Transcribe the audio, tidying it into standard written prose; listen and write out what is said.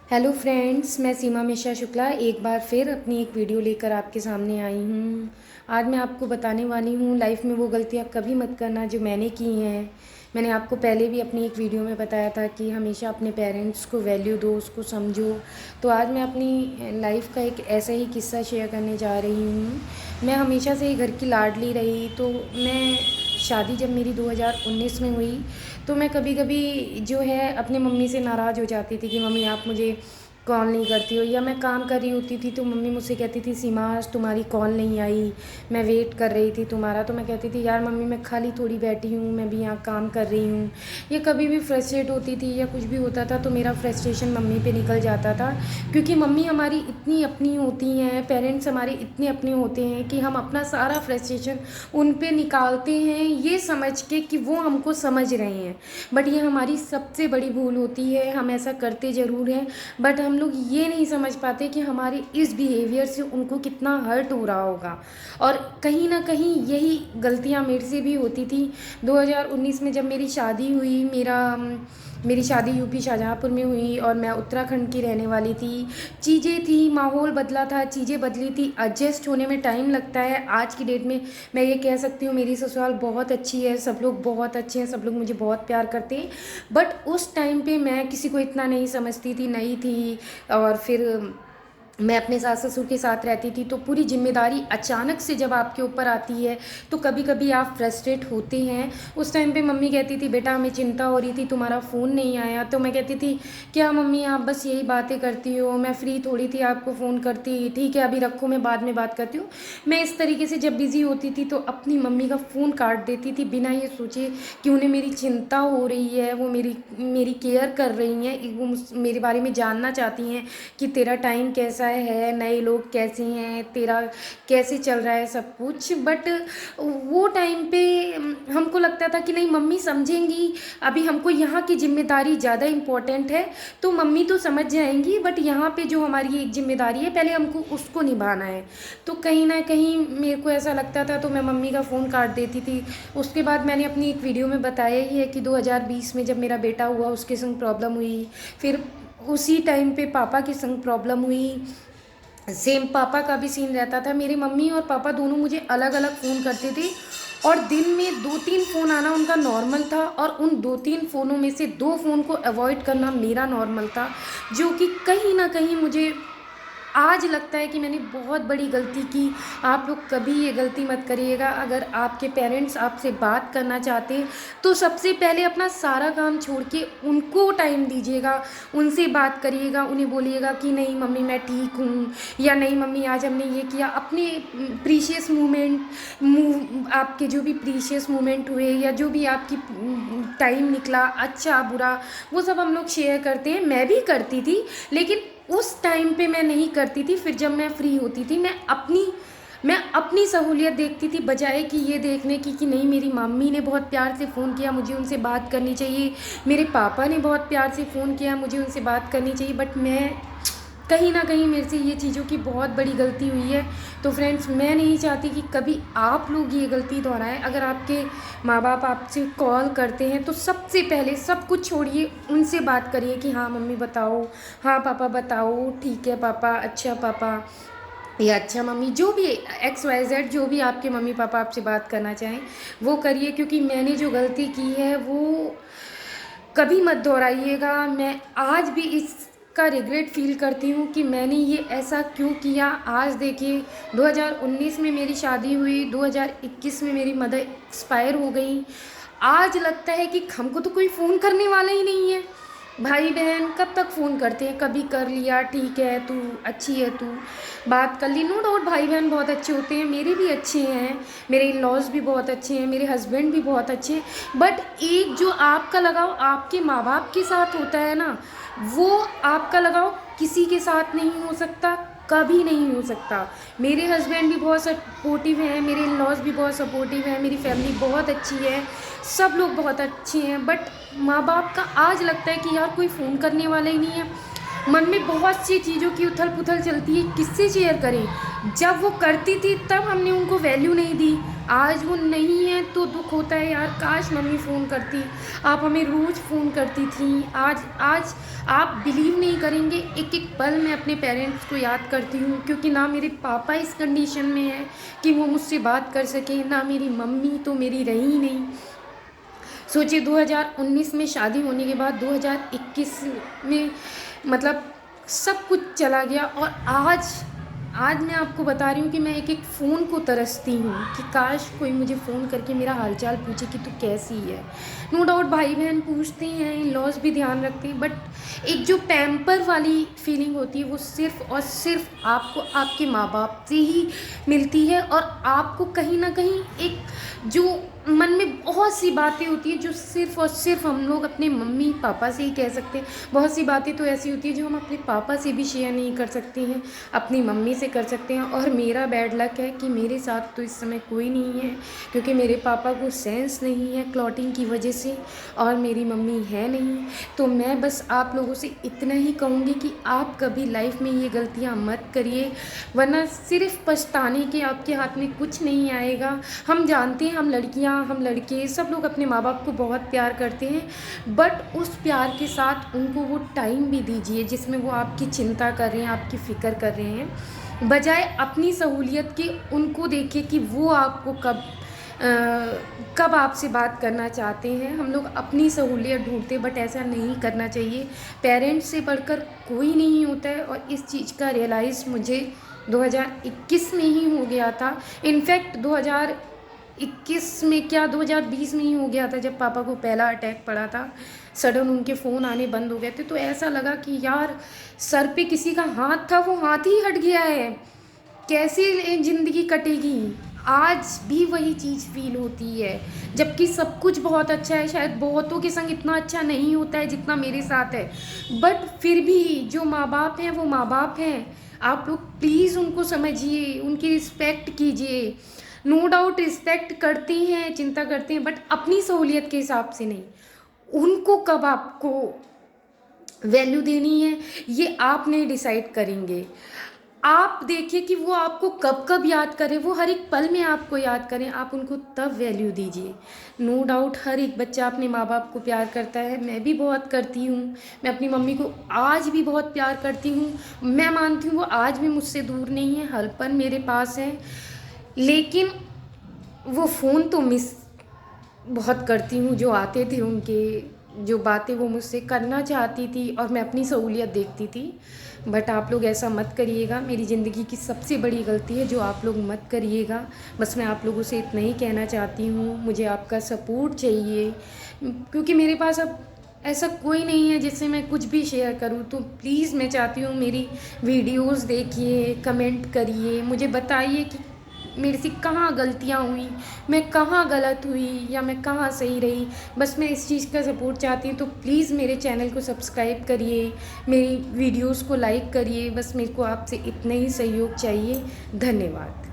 Hello friends, मैं सीमा मिश्रा शुक्ला एक बार फिर अपनी एक वीडियो लेकर आपके सामने आई हूँ। आज मैं आपको बताने वाली हूँ लाइफ में वो गलतियाँ कभी मत करना जो मैंने की हैं। मैंने आपको पहले भी अपनी एक वीडियो में बताया था कि हमेशा अपने पेरेंट्स को वैल्यू दो, उसको समझो। तो आज मैं अपनी लाइफ का एक ऐसा ही किस्सा शेयर करने जा रही हूँ। मैं हमेशा से ही घर की लाडली रही, तो मैं शादी जब मेरी 2019 में हुई तो मैं कभी कभी जो है अपने मम्मी से नाराज़ हो जाती थी कि मम्मी आप मुझे कॉल नहीं करती हो, या मैं काम कर रही होती थी तो मम्मी मुझसे कहती थी सीमा आज तुम्हारी कॉल नहीं आई, मैं वेट कर रही थी तुम्हारा। तो मैं कहती थी यार मम्मी मैं खाली थोड़ी बैठी हूँ, मैं भी यहाँ काम कर रही हूँ। या कभी भी फ्रस्ट्रेट होती थी या कुछ भी होता था तो मेरा फ्रस्ट्रेशन मम्मी पे निकल जाता था, क्योंकि मम्मी हमारी इतनी अपनी होती हैं, पेरेंट्स हमारे इतने अपने होते हैं कि हम अपना सारा फ्रस्ट्रेशन उन पे निकालते हैं ये समझ के कि वो हमको समझ रहे हैं। बट ये हमारी सबसे बड़ी भूल होती है, हम ऐसा करते ज़रूर हैं बट हम लोग ये नहीं समझ पाते कि हमारे इस बिहेवियर से उनको कितना हर्ट हो रहा होगा। और कहीं ना कहीं यही गलतियां मेरे से भी होती थी। 2019 में जब मेरी शादी हुई, मेरी शादी यूपी शाहजहाँपुर में हुई और मैं उत्तराखंड की रहने वाली थी। चीज़ें थी, माहौल बदला था, चीज़ें बदली थी, एडजस्ट होने में टाइम लगता है। आज की डेट में मैं ये कह सकती हूँ मेरी ससुराल बहुत अच्छी है, सब लोग बहुत अच्छे हैं, सब लोग मुझे बहुत प्यार करते हैं। बट उस टाइम पे मैं किसी को इतना नहीं समझती थी, नई थी। और फिर मैं अपने सास ससुर के साथ रहती थी, तो पूरी जिम्मेदारी अचानक से जब आपके ऊपर आती है तो कभी कभी आप फ्रस्ट्रेट होते हैं। उस टाइम पे मम्मी कहती थी बेटा हमें चिंता हो रही थी तुम्हारा फ़ोन नहीं आया। तो मैं कहती थी क्या मम्मी आप बस यही बातें करती हो, मैं फ्री थोड़ी थी आपको फ़ोन करती, ठीक है अभी रखो मैं बाद में बात करती हूँ। मैं इस तरीके से जब बिज़ी होती थी तो अपनी मम्मी का फ़ोन काट देती थी बिना ये सोचे कि उन्हें मेरी चिंता हो रही है, वो मेरी मेरी केयर कर रही हैं, वो मेरे बारे में जानना चाहती हैं कि तेरा टाइम कैसा है, नए लोग कैसे हैं, तेरा कैसे चल रहा है सब कुछ। बट वो टाइम पे हमको लगता था कि नहीं मम्मी समझेंगी, अभी हमको यहाँ की जिम्मेदारी ज़्यादा इम्पोर्टेंट है, तो मम्मी तो समझ जाएंगी बट यहाँ पे जो हमारी एक जिम्मेदारी है पहले हमको उसको निभाना है। तो कहीं ना कहीं मेरे को ऐसा लगता था तो मैं मम्मी का फ़ोन काट देती थी। उसके बाद मैंने अपनी एक वीडियो में बताया ही है कि 2020 में जब मेरा बेटा हुआ उसके संग प्रॉब्लम हुई। फिर उसी टाइम पे पापा के संग प्रॉब्लम हुई, सेम पापा का भी सीन रहता था। मेरी मम्मी और पापा दोनों मुझे अलग अलग फ़ोन करते थे और दिन में दो तीन फ़ोन आना उनका नॉर्मल था, और उन दो तीन फ़ोनों में से दो फ़ोन को अवॉइड करना मेरा नॉर्मल था। जो कि कहीं ना कहीं मुझे आज लगता है कि मैंने बहुत बड़ी गलती की। आप लोग कभी ये गलती मत करिएगा। अगर आपके पेरेंट्स आपसे बात करना चाहते हैं तो सबसे पहले अपना सारा काम छोड़ के उनको टाइम दीजिएगा, उनसे बात करिएगा, उन्हें बोलिएगा कि नहीं मम्मी मैं ठीक हूँ, या नहीं मम्मी आज हमने ये किया। अपने प्रीशियस आपके जो भी प्रीशियस मोमेंट हुए या जो भी आपकी टाइम निकला अच्छा बुरा, वो सब हम लोग शेयर करते हैं। मैं भी करती थी लेकिन उस टाइम पे मैं नहीं करती थी। फिर जब मैं फ्री होती थी मैं अपनी सहूलियत देखती थी, बजाय कि ये देखने की कि नहीं मेरी मम्मी ने बहुत प्यार से फ़ोन किया मुझे उनसे बात करनी चाहिए, मेरे पापा ने बहुत प्यार से फ़ोन किया मुझे उनसे बात करनी चाहिए। बट मैं कहीं ना कहीं मेरे से ये चीज़ों की बहुत बड़ी गलती हुई है। तो फ्रेंड्स मैं नहीं चाहती कि कभी आप लोग ये गलती दोहराएं। अगर आपके माँ बाप आपसे कॉल करते हैं तो सबसे पहले सब कुछ छोड़िए, उनसे बात करिए कि हाँ मम्मी बताओ, हाँ पापा बताओ, ठीक है पापा, अच्छा पापा या अच्छा मम्मी, जो भी XYZ जो भी आपके मम्मी पापा आपसे बात करना चाहें वो करिए। क्योंकि मैंने जो गलती की है वो कभी मत दोहराइएगा। मैं आज भी इसका रिग्रेट फील करती हूँ कि मैंने ये ऐसा क्यों किया। आज देखिए 2019 में मेरी शादी हुई, 2021 में मेरी मदर एक्सपायर हो गई। आज लगता है कि हमको तो कोई फ़ोन करने वाला ही नहीं है। भाई बहन कब तक फ़ोन करते हैं, कभी कर लिया ठीक है, तू अच्छी है, तू बात कर ली। नो डाउट भाई बहन बहुत अच्छे होते हैं, मेरे भी अच्छे हैं, मेरे इन लॉज भी बहुत अच्छे हैं, मेरे हस्बैंड भी बहुत अच्छे हैं। बट एक जो आपका लगाव आपके माँ बाप के साथ होता है ना, वो आपका लगाव किसी के साथ नहीं हो सकता, कभी नहीं हो सकता। मेरे हस्बैंड भी बहुत सपोर्टिव हैं, मेरे इन लॉज भी बहुत सपोर्टिव हैं, मेरी फैमिली बहुत अच्छी है, सब लोग बहुत अच्छे हैं। बट माँ बाप का आज लगता है कि यार कोई फ़ोन करने वाला ही नहीं है। मन में बहुत सी चीज़ों की उथल पुथल चलती है, किससे शेयर करें। जब वो करती थी तब हमने उनको वैल्यू नहीं दी, आज वो नहीं है तो दुख होता है यार, काश मम्मी फ़ोन करती, आप हमें रोज़ फ़ोन करती थी। आज आज आप बिलीव नहीं करेंगे, एक एक पल मैं अपने पेरेंट्स को याद करती हूँ, क्योंकि ना मेरे पापा इस कंडीशन में है कि वो मुझसे बात कर सकें, ना मेरी मम्मी तो मेरी रही ही नहीं। सोचिए 2019 में शादी होने के बाद 2021 में मतलब सब कुछ चला गया, और आज मैं आपको बता रही हूँ कि मैं एक एक फ़ोन को तरसती हूँ कि काश कोई मुझे फ़ोन करके मेरा हालचाल पूछे कि तू कैसी है। नो डाउट भाई बहन पूछते हैं, इन लॉज भी ध्यान रखते हैं, बट एक जो पैम्पर वाली फीलिंग होती है वो सिर्फ़ और सिर्फ आपको आपके माँ बाप से ही मिलती है। और आपको कहीं ना कहीं एक जो मन में बहुत सी बातें होती हैं जो सिर्फ़ और सिर्फ हम लोग अपने मम्मी पापा से ही कह सकते हैं। बहुत सी बातें तो ऐसी होती है जो हम अपने पापा से भी शेयर नहीं कर सकते हैं, अपनी मम्मी से कर सकते हैं। और मेरा बैड लक है कि मेरे साथ तो इस समय कोई नहीं है, क्योंकि मेरे पापा को सेंस नहीं है क्लॉटिंग की वजह से, और मेरी मम्मी है नहीं। तो मैं बस आप लोगों से इतना ही कहूँगी कि आप कभी लाइफ में ये गलतियाँ मत करिए, वरना सिर्फ पछताने के आपके हाथ में कुछ नहीं आएगा। हम जानते हैं, हम लड़कियाँ हम लड़के सब लोग अपने माँ बाप को बहुत प्यार करते हैं, बट उस प्यार के साथ उनको वो टाइम भी दीजिए जिसमें वो आपकी चिंता कर रहे हैं, आपकी फ़िक्र कर रहे हैं, बजाय अपनी सहूलियत के उनको देखिए कि वो आपको कब आपसे बात करना चाहते हैं। हम लोग अपनी सहूलियत ढूंढते, बट ऐसा नहीं करना चाहिए। पेरेंट्स से बढ़कर कोई नहीं होता है, और इस चीज़ का रियलाइज़ मुझे 2021 में ही हो गया था। इनफैक्ट 2021 में क्या 2020 में ही हो गया था, जब पापा को पहला अटैक पड़ा था। सडन उनके फ़ोन आने बंद हो गए थे, तो ऐसा लगा कि यार सर पे किसी का हाथ था, वो हाथ ही हट गया है, कैसे ज़िंदगी कटेगी। आज भी वही चीज़ फील होती है, जबकि सब कुछ बहुत अच्छा है। शायद बहुतों के संग इतना अच्छा नहीं होता है जितना मेरे साथ है, बट फिर भी जो माँ बाप हैं वो माँ बाप हैं। आप लोग प्लीज़ उनको समझिए, उनकी रिस्पेक्ट कीजिए। नो डाउट रिस्पेक्ट करते हैं, चिंता करते हैं, बट अपनी सहूलियत के हिसाब से नहीं। उनको कब आपको वैल्यू देनी है ये आप नहीं डिसाइड करेंगे। आप देखिए कि वो आपको कब कब याद करें, वो हर एक पल में आपको याद करें, आप उनको तब वैल्यू दीजिए। नो डाउट हर एक बच्चा अपने माँ बाप को प्यार करता है, मैं भी बहुत करती हूँ। मैं अपनी मम्मी को आज भी बहुत प्यार करती हूँ। मैं मानती हूँ वो आज भी मुझसे दूर नहीं है, हर पल मेरे पास है, लेकिन वो फ़ोन तो मिस बहुत करती हूँ। जो आते थे उनके जो बातें वो मुझसे करना चाहती थी, और मैं अपनी सहूलियत देखती थी। बट आप लोग ऐसा मत करिएगा, मेरी ज़िंदगी की सबसे बड़ी गलती है जो आप लोग मत करिएगा। बस मैं आप लोगों से इतना ही कहना चाहती हूँ, मुझे आपका सपोर्ट चाहिए, क्योंकि मेरे पास अब ऐसा कोई नहीं है जिससे मैं कुछ भी शेयर करूँ। तो प्लीज़ मैं चाहती हूँ मेरी वीडियोज़ देखिए, कमेंट करिए, मुझे बताइए कि मेरे से कहाँ गलतियाँ हुई, मैं कहाँ गलत हुई या मैं कहाँ सही रही। बस मैं इस चीज़ का सपोर्ट चाहती हूँ। तो प्लीज़ मेरे चैनल को सब्सक्राइब करिए, मेरी वीडियोस को लाइक करिए। बस मेरे को आपसे इतना ही सहयोग चाहिए। धन्यवाद।